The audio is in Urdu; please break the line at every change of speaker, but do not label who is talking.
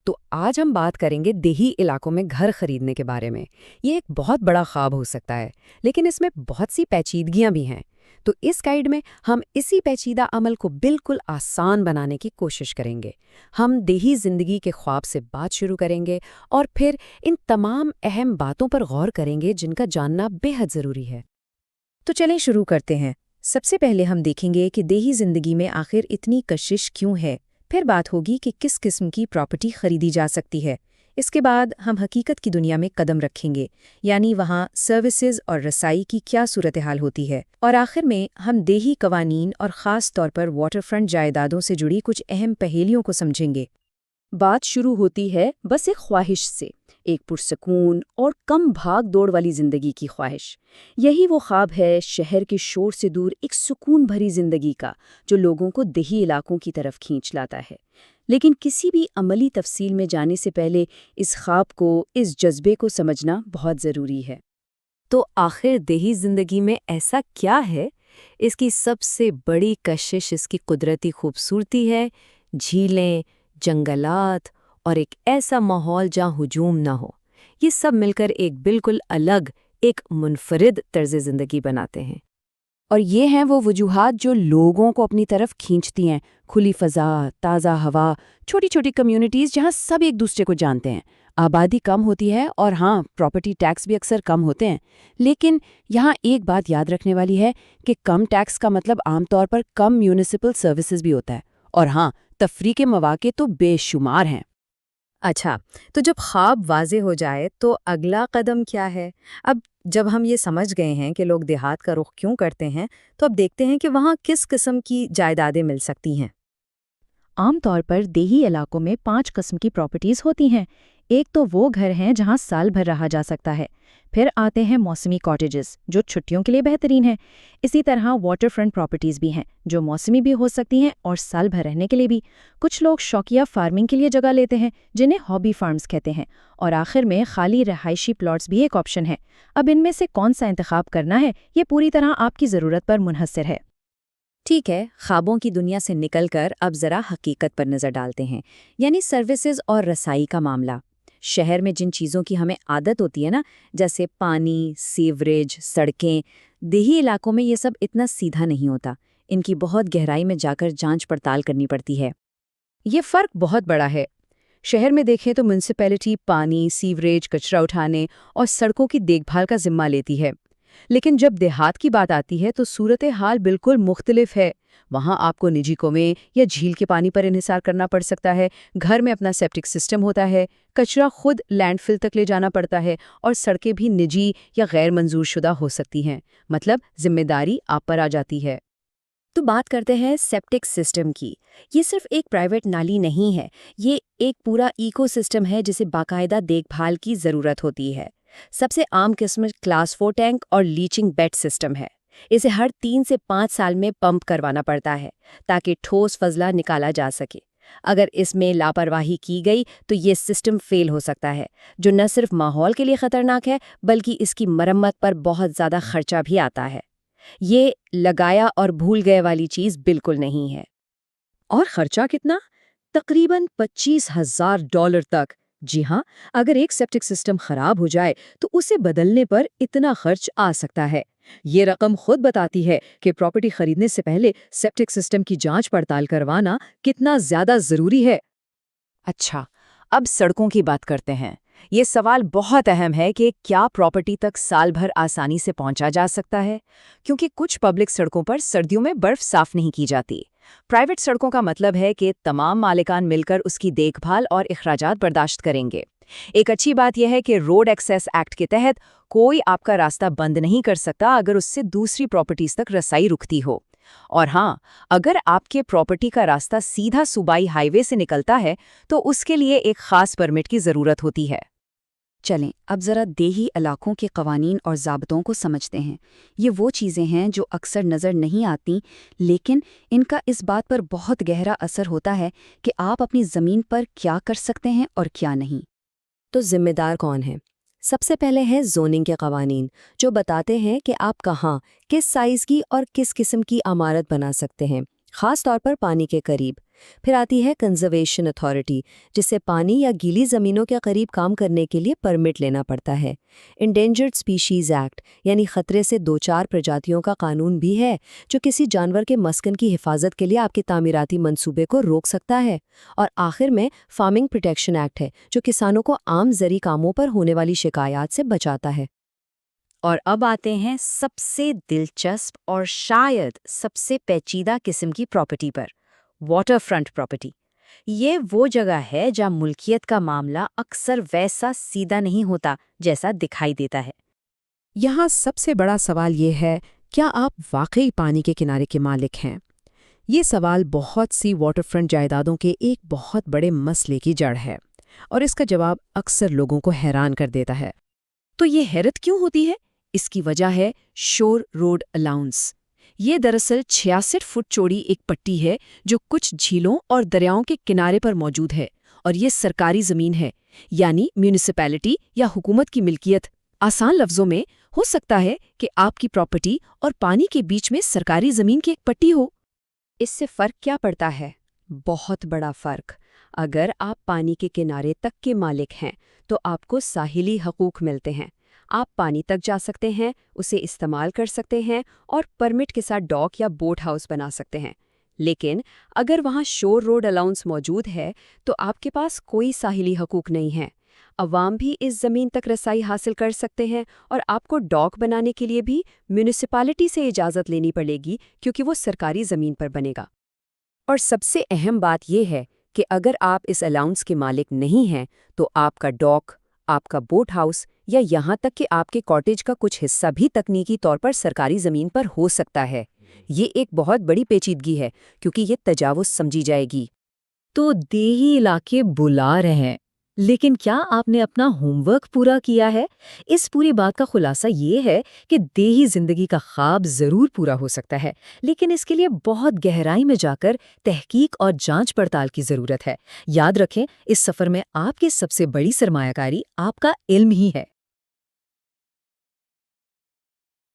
تو آج ہم بات کریں گے دیہی علاقوں میں گھر خریدنے کے بارے میں۔ یہ ایک بہت بڑا خواب ہو سکتا ہے، لیکن اس میں بہت سی پیچیدگیاں بھی ہیں۔ تو اس گائیڈ میں ہم اسی پیچیدہ عمل کو بالکل آسان بنانے کی کوشش کریں گے۔ ہم دیہی زندگی کے خواب سے بات شروع کریں گے اور پھر ان تمام اہم باتوں پر غور کریں گے جن کا جاننا بے حد ضروری ہے۔
تو چلیں شروع کرتے ہیں۔ سب سے پہلے ہم دیکھیں گے کہ دیہی زندگی میں آخر اتنی کشش کیوں ہے، پھر بات ہوگی کہ کس قسم کی پراپرٹی خریدی جا سکتی ہے۔ اس کے بعد ہم حقیقت کی دنیا میں قدم رکھیں گے، یعنی وہاں سروسز اور رسائی کی کیا صورتحال ہوتی ہے، اور آخر میں ہم دیہی قوانین اور خاص طور پر واٹر فرنٹ جائیدادوں سے جڑی کچھ اہم پہیلیوں کو سمجھیں گے۔ بات شروع ہوتی ہے بس ایک خواہش سے، ایک پرسکون اور کم بھاگ دوڑ والی زندگی کی خواہش۔ یہی وہ خواب ہے شہر کے شور سے دور ایک سکون بھری زندگی کا، جو لوگوں کو دیہی علاقوں کی طرف کھینچ لاتا ہے۔ لیکن کسی بھی عملی تفصیل میں جانے سے پہلے اس خواب کو، اس جذبے کو سمجھنا بہت ضروری ہے۔
تو آخر دیہی زندگی میں ایسا کیا ہے؟ اس کی سب سے بڑی کشش اس کی قدرتی خوبصورتی ہے، جھیلیں، جنگلات اور ایک ایسا ماحول جہاں ہجوم نہ ہو۔ یہ سب مل کر ایک بالکل الگ، ایک منفرد طرز زندگی بناتے ہیں۔
اور یہ ہیں وہ وجوہات جو لوگوں کو اپنی طرف کھینچتی ہیں: کھلی فضا، تازہ ہوا، چھوٹی چھوٹی کمیونٹیز جہاں سب ایک دوسرے کو جانتے ہیں، آبادی کم ہوتی ہے، اور ہاں، پراپرٹی ٹیکس بھی اکثر کم ہوتے ہیں۔ لیکن یہاں ایک بات یاد رکھنے والی ہے کہ کم ٹیکس کا مطلب عام طور پر کم میونسپل سروسز بھی ہوتا ہے، اور ہاں، تفریح کے مواقع تو بے شمار ہیں۔
اچھا، تو جب خواب واضح ہو جائے تو اگلا قدم کیا ہے؟ اب جب ہم یہ سمجھ گئے ہیں کہ لوگ دیہات کا رخ کیوں کرتے ہیں، تو اب دیکھتے ہیں کہ وہاں کس قسم کی جائیدادیں مل سکتی ہیں۔
عام طور پر دیہی علاقوں میں 5 قسم کی پراپرٹیز ہوتی ہیں۔ ایک تو وہ گھر ہیں جہاں سال بھر رہا جا سکتا ہے، پھر آتے ہیں موسمی کاٹیجز جو چھٹیوں کے لیے بہترین ہیں۔ اسی طرح واٹر فرنٹ پراپرٹیز بھی ہیں جو موسمی بھی ہو سکتی ہیں اور سال بھر رہنے کے لیے بھی۔ کچھ لوگ شوقیہ فارمنگ کے لیے جگہ لیتے ہیں جنہیں ہابی فارمز کہتے ہیں، اور آخر میں خالی رہائشی پلاٹس بھی ایک آپشن ہے۔ اب ان میں سے کون سا انتخاب کرنا ہے، یہ پوری طرح آپ کی ضرورت پر منحصر ہے۔
ٹھیک ہے، خوابوں کی دنیا سے نکل کر اب ذرا حقیقت پر نظر ڈالتے ہیں، یعنی سروسز اور رسائی کا معاملہ۔ شہر میں جن چیزوں کی ہمیں عادت ہوتی ہے نا، جیسے پانی، سیوریج، سڑکیں، دیہی علاقوں میں یہ سب اتنا سیدھا نہیں ہوتا۔ ان کی بہت گہرائی میں جا کر جانچ پڑتال کرنی پڑتی ہے۔
یہ فرق بہت بڑا ہے۔ شہر میں دیکھیں تو میونسپیلٹی پانی، سیوریج، کچرا اٹھانے اور سڑکوں کی دیکھ بھال کا ذمہ لیتی ہے، لیکن جب دیہات کی بات آتی ہے تو صورتحال بالکل مختلف ہے۔ وہاں آپ کو نجی کنویں یا جھیل کے پانی پر انحصار کرنا پڑ سکتا ہے، گھر میں اپنا سیپٹک سسٹم ہوتا ہے، کچرا خود لینڈ فل تک لے جانا پڑتا ہے، اور سڑکیں بھی نجی یا غیر منظور شدہ ہو سکتی ہیں۔ مطلب ذمہ داری آپ پر آ جاتی ہے۔
تو بات کرتے ہیں سیپٹک سسٹم کی۔ یہ صرف ایک پرائیویٹ نالی نہیں ہے، یہ ایک پورا ایکو سسٹم ہے جسے باقاعدہ دیکھ بھال کی ضرورت ہوتی ہے۔ سب سے عام قسم کلاس 4 ٹینک اور لیچنگ بیڈ سسٹم ہے۔ اسے ہر 3 سے 5 سال میں پمپ کروانا پڑتا ہے تاکہ ٹھوس فضلہ نکالا جا سکے۔ اگر اس میں لاپرواہی کی گئی تو یہ سسٹم فیل ہو سکتا ہے، جو نہ صرف ماحول کے لیے خطرناک ہے بلکہ اس کی مرمت پر بہت زیادہ خرچہ بھی آتا ہے۔ یہ لگایا اور بھول گئے والی چیز بالکل نہیں ہے۔
اور خرچہ کتنا؟ تقریباً $25,000 تک۔ جی ہاں، اگر ایک سیپٹک سسٹم خراب ہو جائے تو اسے بدلنے پر اتنا خرچ آ سکتا ہے۔ یہ رقم خود بتاتی ہے کہ پراپرٹی خریدنے سے پہلے سیپٹک سسٹم کی جانچ پڑتال کروانا کتنا زیادہ ضروری ہے۔ اچھا، اب سڑکوں کی بات کرتے ہیں۔ یہ سوال بہت اہم ہے کہ کیا پراپرٹی تک سال بھر آسانی سے پہنچا جا سکتا ہے، کیونکہ کچھ پبلک سڑکوں پر سردیوں میں برف صاف نہیں کی جاتی۔ پرائیویٹ سڑکوں کا مطلب ہے کہ تمام مالکان مل کر اس کی دیکھ بھال اور اخراجات برداشت کریں گے۔ ایک اچھی بات یہ ہے کہ روڈ ایکسیس ایکٹ کے تحت کوئی آپ کا راستہ بند نہیں کر سکتا اگر اس سے دوسری پراپرٹیز تک رسائی رکتی ہو۔ اور ہاں، اگر آپ کے پراپرٹی کا راستہ سیدھا صوبائی ہائی وے سے نکلتا ہے تو اس کے لیے ایک خاص پرمٹ کی ضرورت ہوتی ہے۔
چلیں اب ذرا دیہی علاقوں کے قوانین اور ضابطوں کو سمجھتے ہیں۔ یہ وہ چیزیں ہیں جو اکثر نظر نہیں آتی، لیکن ان کا اس بات پر بہت گہرا اثر ہوتا ہے کہ آپ اپنی زمین پر کیا کر سکتے ہیں اور کیا نہیں۔
تو ذمہ دار کون ہیں؟ سب سے پہلے ہے زوننگ کے قوانین، جو بتاتے ہیں کہ آپ کہاں، کس سائز کی اور کس قسم کی عمارت بنا سکتے ہیں، خاص طور پر پانی کے قریب۔ پھر آتی ہے کنزرویشن اتھارٹی، جسے پانی یا گیلی زمینوں کے قریب کام کرنے کے لیے پرمٹ لینا پڑتا ہے۔ انڈینجرڈ اسپیشیز ایکٹ، یعنی خطرے سے 2-4 پرجاتیوں کا قانون بھی ہے، جو کسی جانور کے مسکن کی حفاظت کے لیے آپ کے تعمیراتی منصوبے کو روک سکتا ہے۔ اور آخر میں فارمنگ پروٹیکشن ایکٹ ہے، جو کسانوں کو عام زرعی کاموں پر ہونے والی شکایات سے بچاتا ہے۔ اور اب آتے ہیں سب سے دلچسپ اور شاید سب سے پیچیدہ قسم کی پراپرٹی پر، واٹر فرنٹ پراپرٹی۔ یہ وہ جگہ ہے جہاں ملکیت کا معاملہ اکثر ویسا سیدھا نہیں ہوتا جیسا دکھائی دیتا ہے۔
یہاں سب سے بڑا سوال یہ ہے، کیا آپ واقعی پانی کے کنارے کے مالک ہیں؟ یہ سوال بہت سی واٹر فرنٹ جائیدادوں کے ایک بہت بڑے مسئلے کی جڑ ہے، اور اس کا جواب اکثر لوگوں کو حیران کر دیتا ہے۔
تو یہ حیرت کیوں ہوتی ہے؟ اس کی وجہ ہے شور روڈ الاؤنس۔ یہ دراصل 66 فٹ چوڑی ایک پٹی ہے جو کچھ جھیلوں اور دریاؤں کے کنارے پر موجود ہے، اور یہ سرکاری زمین ہے، یعنی میونسپیلٹی یا حکومت کی ملکیت۔ آسان لفظوں میں، ہو سکتا ہے کہ آپ کی پراپرٹی اور پانی کے بیچ میں سرکاری زمین کی ایک پٹی ہو۔
اس سے فرق کیا پڑتا ہے؟ بہت بڑا فرق۔ اگر آپ پانی کے کنارے تک کے مالک ہیں تو آپ کو ساحلی حقوق ملتے ہیں۔ آپ پانی تک جا سکتے ہیں، اسے استعمال کر سکتے ہیں اور پرمٹ کے ساتھ ڈاک یا بوٹ ہاؤس بنا سکتے ہیں۔ لیکن اگر وہاں شور روڈ الاؤنس موجود ہے تو آپ کے پاس کوئی ساحلی حقوق نہیں ہیں۔ عوام بھی اس زمین تک رسائی حاصل کر سکتے ہیں، اور آپ کو ڈاک بنانے کے لیے بھی میونسپیلٹی سے اجازت لینی پڑے گی، کیونکہ وہ سرکاری زمین پر بنے گا۔ اور سب سے اہم بات یہ ہے کہ اگر آپ اس الاؤنس کے مالک نہیں ہیں تو آپ کا ڈاک، آپ کا بوٹ ہاؤس یا یہاں تک کہ آپ کے کاٹیج کا کچھ حصہ بھی تکنیکی طور پر سرکاری زمین پر ہو سکتا ہے۔ یہ ایک بہت بڑی پیچیدگی ہے، کیونکہ یہ تجاوز سمجھی جائے گی۔
تو دیہی علاقے بلا رہے ہیں، لیکن کیا آپ نے اپنا ہوم ورک پورا کیا ہے؟ اس پوری بات کا خلاصہ یہ ہے کہ دیہی زندگی کا خواب ضرور پورا ہو سکتا ہے، لیکن اس کے لیے بہت گہرائی میں جا کر تحقیق اور جانچ پڑتال کی ضرورت ہے۔ یاد رکھیں، اس سفر میں آپ کی سب سے بڑی سرمایہ کاری آپ کا علم ہی ہے۔